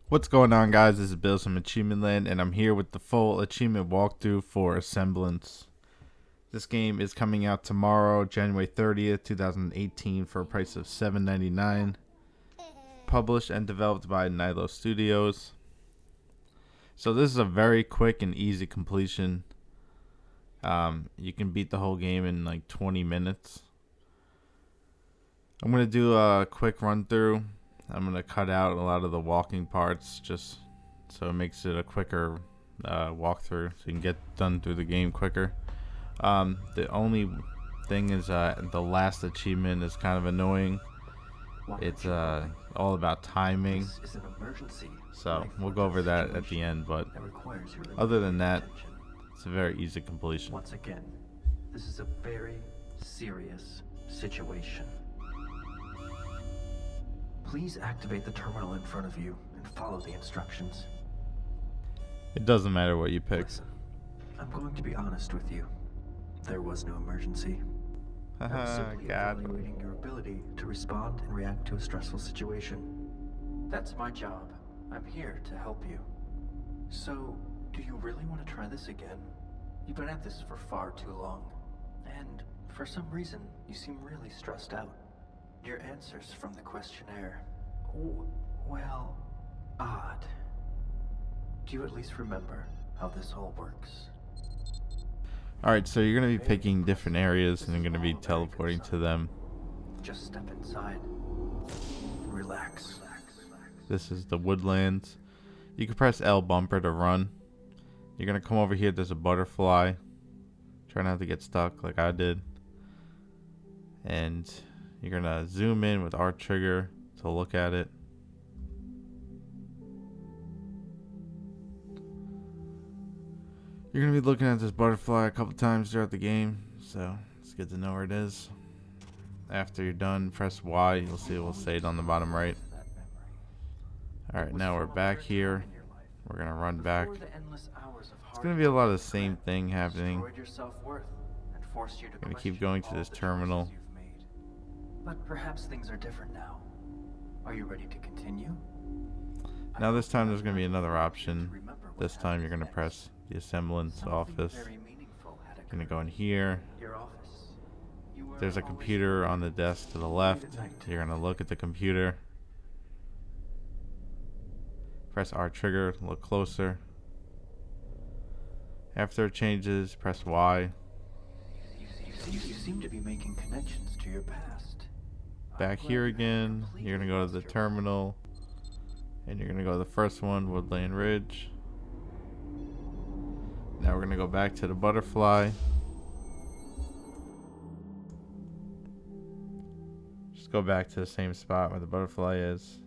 What's going on, guys? This is Bill from AchievementLand, and I'm here with the full achievement walkthrough for Asemblance. This game is coming out tomorrow, January 30th, 2018, for a price of $7.99. Published and developed by Nilo Studios. So this is a very quick and easy completion. You can beat the whole game in like 20 minutes. I'm going to do a quick run through. I'm going to cut out a lot of the walking parts just so it makes it a quicker walkthrough so you can get done through the game quicker. The only thing is the last achievement is kind of annoying. It's all about timing. So we'll go over that at the end, but other than that, it's a very easy completion. Once again, this is a very serious situation. Please activate the terminal in front of you and follow the instructions. It doesn't matter what you pick. Listen, I'm going to be honest with you. There was no emergency. I was simply evaluating your ability to respond and react to a stressful situation. That's my job. I'm here to help you. So, do you really want to try this again? You've been at this for far too long. And, for some reason, you seem really stressed out. Your answers from the questionnaire, well, odd. Do you at least remember how this all works? Alright, so you're going to be picking different areas and you're going to be teleporting to them. Just step inside. Relax. This is the Woodlands. You can press L bumper to run. You're going to come over here. There's a butterfly. Try not to get stuck like I did. And you're going to zoom in with R trigger to look at it. You're going to be looking at this butterfly a couple times throughout the game, so it's good to know where it is. After you're done, press Y. You'll see it will say it on the bottom right. Alright, now we're back here. We're going to run back. It's going to be a lot of the same thing happening. We're going to keep going to this terminal. But perhaps things are different now. Are you ready to continue? Now this time there's going to be another option. This time you're going to press the Asemblance office. You're going to go in here. There's a computer on the desk to the left. You're going to look at the computer. Press R trigger, look closer. After it changes, press Y. You seem to be making connections to your past. Back here again, you're going to go to the terminal. And you're going to go to the first one, Woodland Ridge. Now we're going to go back to the butterfly. Just go back to the same spot where the butterfly is.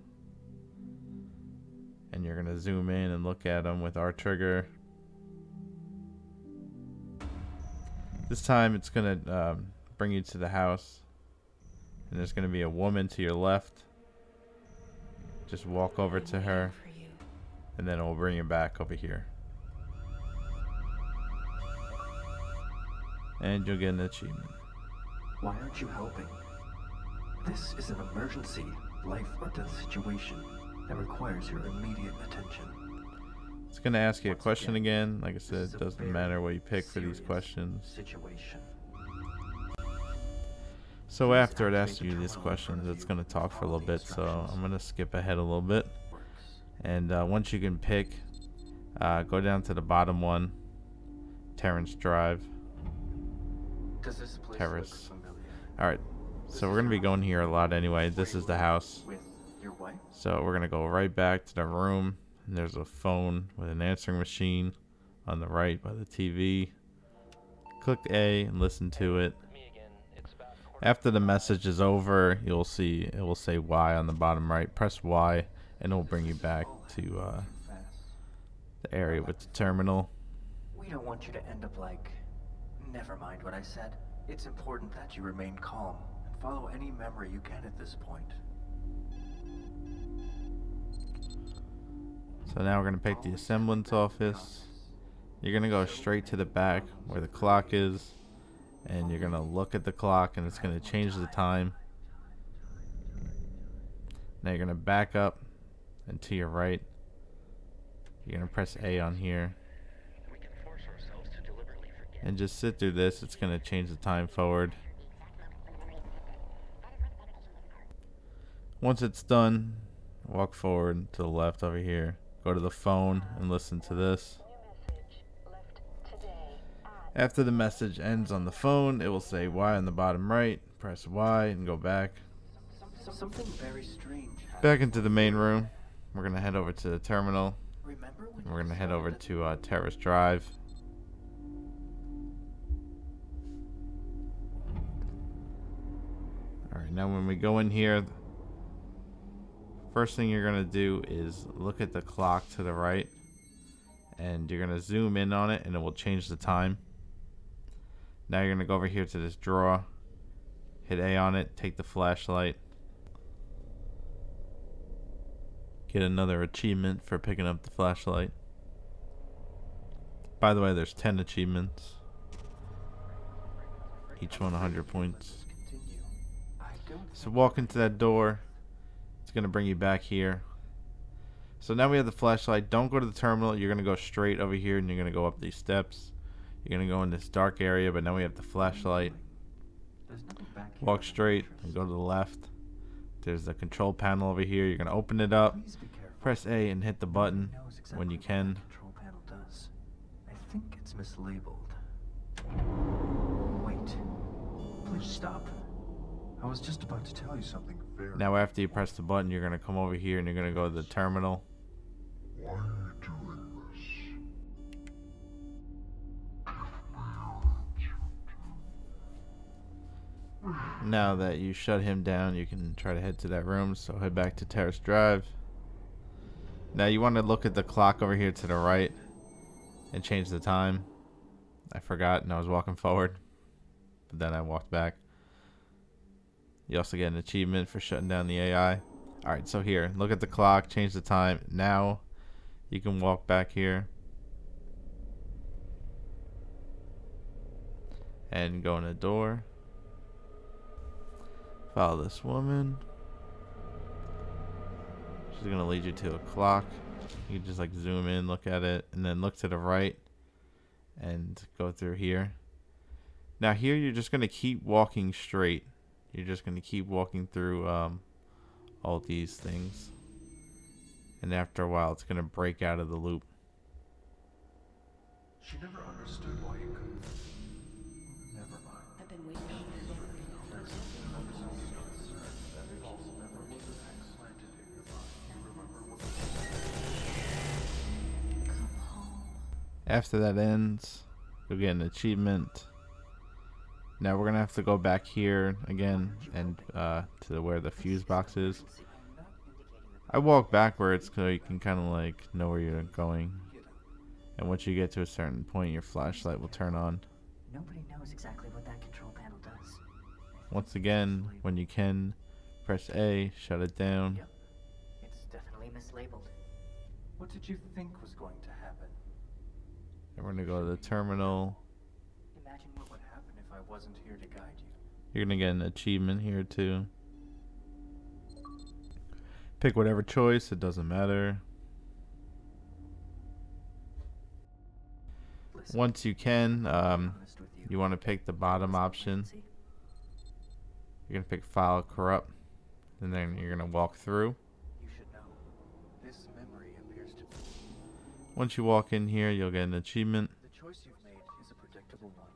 And you're going to zoom in and look at them with R trigger. This time it's going to bring you to the house. And there's going to be a woman to your left. Just walk over to her. And then it will bring you back over here. And you'll get an achievement. Why aren't you helping? This is an emergency, life or death situation that requires your immediate attention. It's going to ask you a question again. Like I said, it doesn't matter what you pick for these questions. So after it asks you these questions, it's going to talk for a little bit. So I'm going to skip ahead a little bit. And once you can pick, go down to the bottom one, Terrace Drive. Terrace. Alright, so we're going to be going here a lot anyway. This is the house. So we're going to go right back to the room. And there's a phone with an answering machine on the right by the TV. Click A and listen to it. After the message is over, you'll see it will say Y on the bottom right. Press Y and it will bring you back to the area with the terminal. We don't want you to end up like... Never mind what I said. It's important that you remain calm and follow any memory you can at this point. So now we're going to pick the Asemblance office. You're going to go straight to the back where the clock is. And you're going to look at the clock and it's going to change the time. Now you're going to back up and to your right. You're gonna press A on here and just sit through this. It's gonna change the time forward. Once it's done, walk forward to the left over here. Go to the phone and listen to this. After the message ends on the phone, it will say Y on the bottom right. Press Y and go back. Something very strange happened. Back into the main room. We're going to head over to the terminal. Remember when We're going to you head over started to Terrace Drive. Alright, now when we go in here, first thing you're going to do is look at the clock to the right. And you're going to zoom in on it and it will change the time. Now you're going to go over here to this drawer. Hit A on it, take the flashlight. Get another achievement for picking up the flashlight. By the way, there's 10 achievements. Each one 100 points. So walk into that door. It's going to bring you back here. So now we have the flashlight. Don't go to the terminal. You're going to go straight over here and you're going to go up these steps. You're going to go in this dark area, but now we have the flashlight. Walk straight and go to the left. There's the control panel over here. You're going to open it up. Press A and hit the button when you can. Control panel does. I think it's mislabeled. Wait. Please stop. I was just about to tell you something very... Now after you press the button, you're going to come over here and you're going to go to the terminal. Why are you doing this? Now that you shut him down, you can try to head to that room. So head back to Terrace Drive. Now you want to look at the clock over here to the right and change the time. I forgot and I was walking forward, but then I walked back. You also get an achievement for shutting down the AI. Alright, so here, look at the clock, change the time. Now you can walk back here and go in the door. Follow this woman. She's gonna lead you to a clock. You can just like zoom in, look at it, and then look to the right and go through here. Now here you're just gonna keep walking straight. You're just gonna keep walking through all these things, and after a while it's gonna break out of the loop. She never understood why you couldn't. Never mind. I've been waiting. Come home. After that ends, you'll get an achievement. Now we're gonna have to go back here again and to where the fuse box is. I walk backwards so you can kind of like know where you're going. And once you get to a certain point, your flashlight will turn on. Nobody knows exactly what that control panel does. Once again, when you can, press A, shut it down. Yep. It's definitely mislabeled. What did you think was going to happen? And we're gonna go to the terminal. Imagine what would happen if I wasn't here to guide you. You're gonna get an achievement here too. Pick whatever choice, it doesn't matter. Listen, Once you can, honest with you. you want to pick the bottom option. You're gonna pick File Corrupt, and then you're gonna walk through. You should know. This memory appears to be... Once you walk in here, you'll get an achievement, The choice you've made is a predictable one.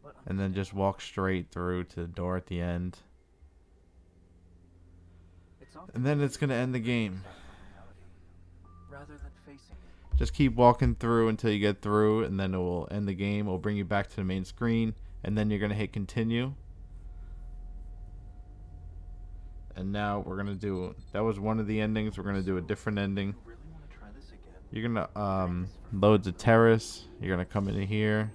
But and then just walk straight through to the door at the end, it's often and then it's gonna end the game. rather than facing it. Just keep walking through until you get through, and then it will end the game. It will bring you back to the main screen, and then you're gonna hit continue. And now we're gonna do, that was one of the endings. We're gonna do a different ending. You really want to try this again? You're gonna load the terrace. You're gonna come in here.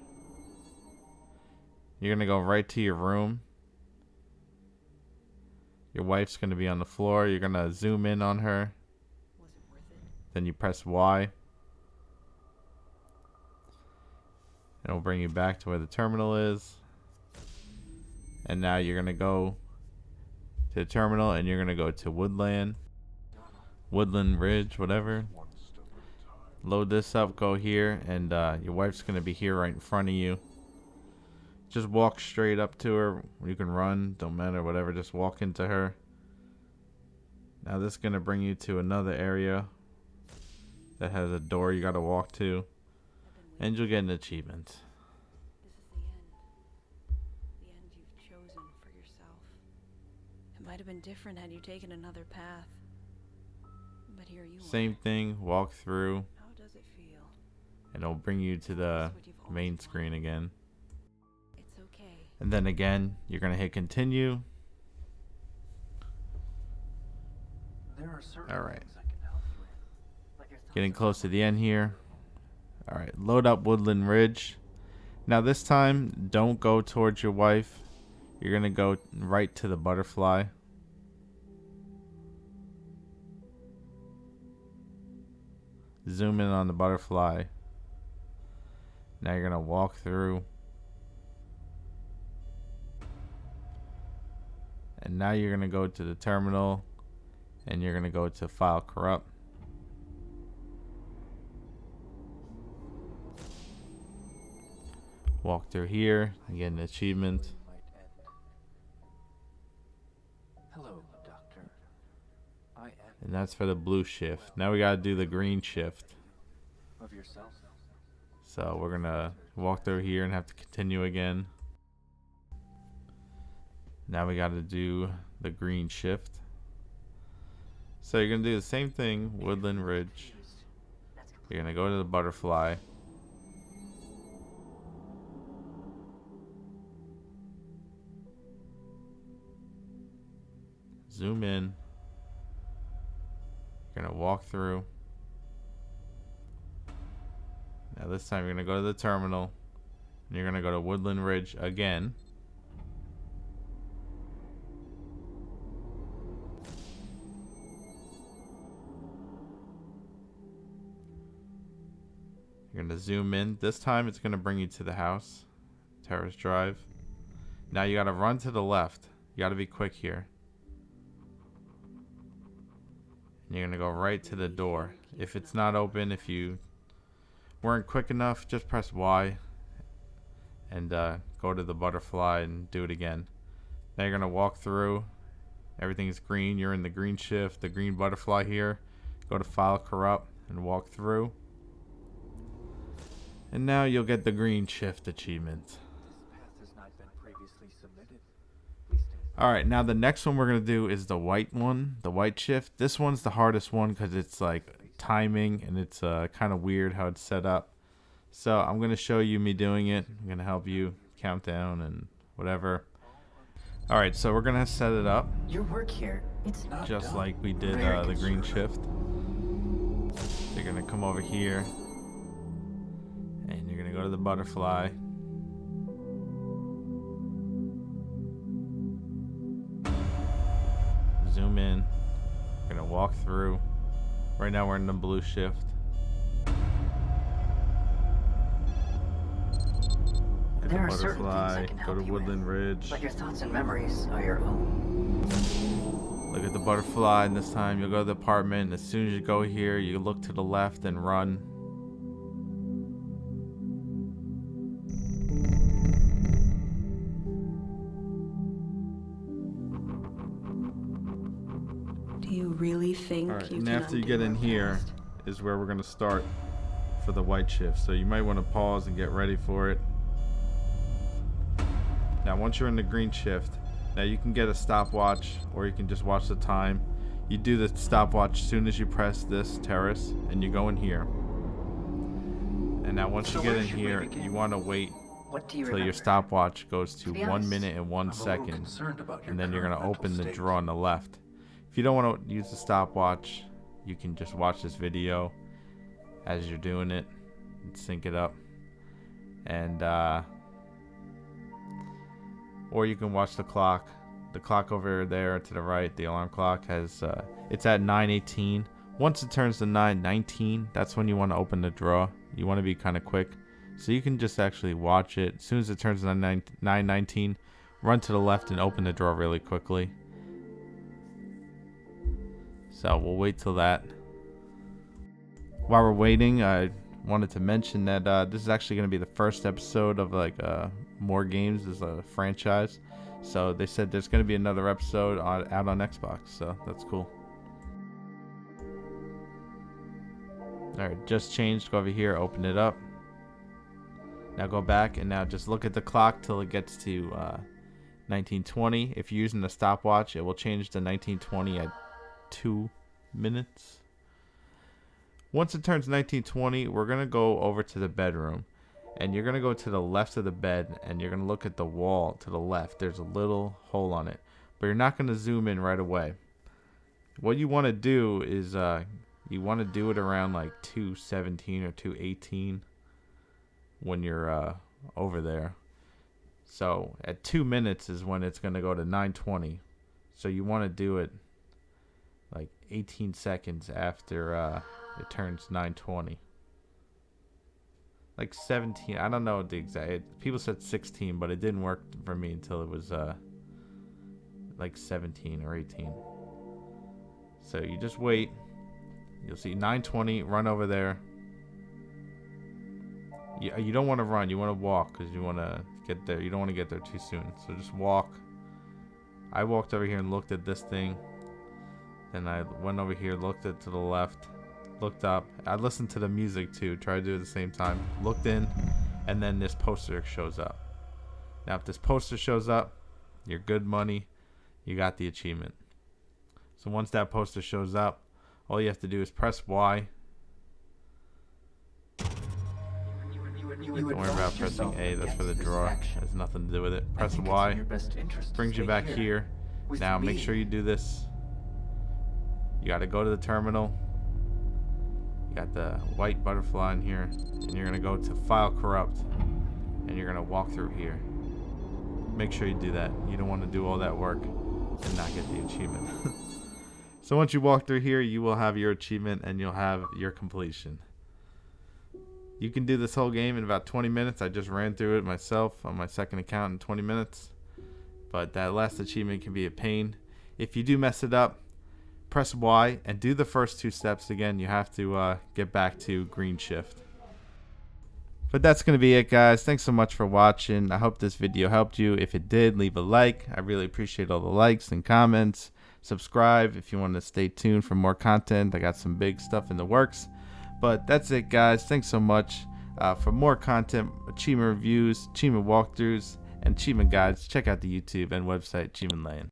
You're gonna go right to your room. Your wife's gonna be on the floor. You're gonna zoom in on her. Was it worth it? Then you press Y. And it'll bring you back to where the terminal is. And now you're gonna go to the terminal and you're gonna go to Woodland Ridge, whatever. One step at a time. load this up, go here, and your wife's gonna be here right in front of you. Just walk straight up to her. You can run, don't matter, whatever, just walk into her. Now this is gonna bring you to another area that has a door you gotta walk to, and you'll get an achievement. This is the end. The end you've chosen for yourself. It might have been different had you taken another path. But here you Same thing, walk through, How does it feel? and it'll bring you to the main screen again. It's okay. And then again, you're gonna hit continue. There are certain All right. things I can help you with. But your thoughts Getting are close to the end here. Alright, load up Woodland Ridge. Now this time, don't go towards your wife. You're gonna go right to the butterfly. Zoom in on the butterfly. Now you're gonna walk through. And now you're gonna go to the terminal, and you're gonna go to File Corrupt. Walk through here and get an achievement. Might end. Hello, Doctor. I am And that's for the blue shift. Now we gotta do the green shift. of yourself. So we're gonna walk through here and have to continue again. Now we gotta do the green shift. So you're gonna do the same thing, Woodland Ridge. That's complete. You're gonna go to the butterfly. Zoom in. You're gonna walk through. Now this time you're gonna go to the terminal, and you're gonna go to Woodland Ridge again. You're gonna zoom in. This time it's gonna bring you to the house, Terrace Drive. Now you gotta run to the left. You gotta be quick here. And you're gonna go right to the door. If it's not open, if you weren't quick enough, just press Y and go to the butterfly and do it again. Now you're gonna walk through. Everything's green. You're in the green shift, the green butterfly here. Go to File Corrupt and walk through. And now you'll get the green shift achievement. This path has not been previously submitted. Please stay. Alright, now the next one we're going to do is the white one, the white shift. This one's the hardest one because it's like timing and it's kind of weird how it's set up. So I'm going to show you me doing it. I'm going to help you count down and whatever. Alright, so we're going to set it up Your work here, it's Not just done. like we did Very the green conservative. shift. You're going to come over here and you're going to go to the butterfly. Zoom in. Gonna walk through. Right now we're in the blue shift. Get the There are certain things I butterfly. can Go help to you with, Woodland Ridge. but your thoughts and memories are your own. Look at the butterfly, and this time you'll go to the apartment. As soon as you go here, you look to the left and run. Do you really think Alright, you and can after you undo get in our here past? is where we're gonna start for the white shift. So you might want to pause and get ready for it. Now once you're in the green shift, now you can get a stopwatch or you can just watch the time. You do the stopwatch as soon as you press this terrace and you go in here. And now once So you get where in should we here, begin? you want to wait What do you till your remember? stopwatch goes to be 1 honest, minute and 1 I'm a little second. concerned about your And then you're current going to mental open the state. drawer on the left. If you don't want to use the stopwatch, you can just watch this video as you're doing it and sync it up. And or you can watch the clock. The clock over there to the right, the alarm clock has it's at 9:18. Once it turns to 9:19, that's when you want to open the drawer. You want to be kind of quick. So you can just actually watch it. As soon as it turns to 9:19, run to the left and open the drawer really quickly. So we'll wait till that. while we're waiting, I wanted to mention that this is actually going to be the first episode of like more games as a franchise. So they said there's going to be another episode out on Xbox, so that's cool. Alright, just changed. Go over here, open it up. Now go back and now just look at the clock till it gets to 1920. If you're using the stopwatch, it will change to 1920 at 2 minutes. Once it turns 1920, we're going to go over to the bedroom. And you're going to go to the left of the bed and you're going to look at the wall to the left. There's a little hole on it. But you're not going to zoom in right away. What you want to do is you want to do it around like 2:17 or 2:18 when you're over there. So at 2 minutes is when it's going to go to 9:20. So you want to do it like 18 seconds after it turns 9:20. Like 17. I don't know the exact. People said 16, but it didn't work for me until it was like 17 or 18. So you just wait. You'll see 9:20. Run over there. You don't want to run. You want to walk because you want to get there. You don't want to get there too soon. So just walk. I walked over here and looked at this thing. Then I went over here, looked it to the left, looked up. I listened to the music too. Tried to do it at the same time. Looked in, and then this poster shows up. Now, if this poster shows up, you're good money. You got the achievement. So once that poster shows up, all you have to do is press Y. Don't worry about pressing A. That's for the drawer. Has nothing to do with it. Press Y. Brings you back here. Now make sure you do this. You got to go to the terminal. You got the white butterfly in here, and you're gonna go to File Corrupt, and you're gonna walk through here. Make sure you do that. You don't want to do all that work and not get the achievement. So once you walk through here, you will have your achievement and you'll have your completion. You can do this whole game in about 20 minutes. I just ran through it myself on my second account in 20 minutes. But that last achievement can be a pain. If you do mess it up, press Y and do the first 2 steps again. You have to get back to green shift. But that's going to be it, guys. Thanks so much for watching. I hope this video helped you. If it did, leave a like. I really appreciate all the likes and comments. Subscribe if you want to stay tuned for more content. I got some big stuff in the works. But that's it, guys. Thanks so much. For more content, achievement reviews, achievement walkthroughs, and achievement guides, check out the YouTube and website AchievementLand.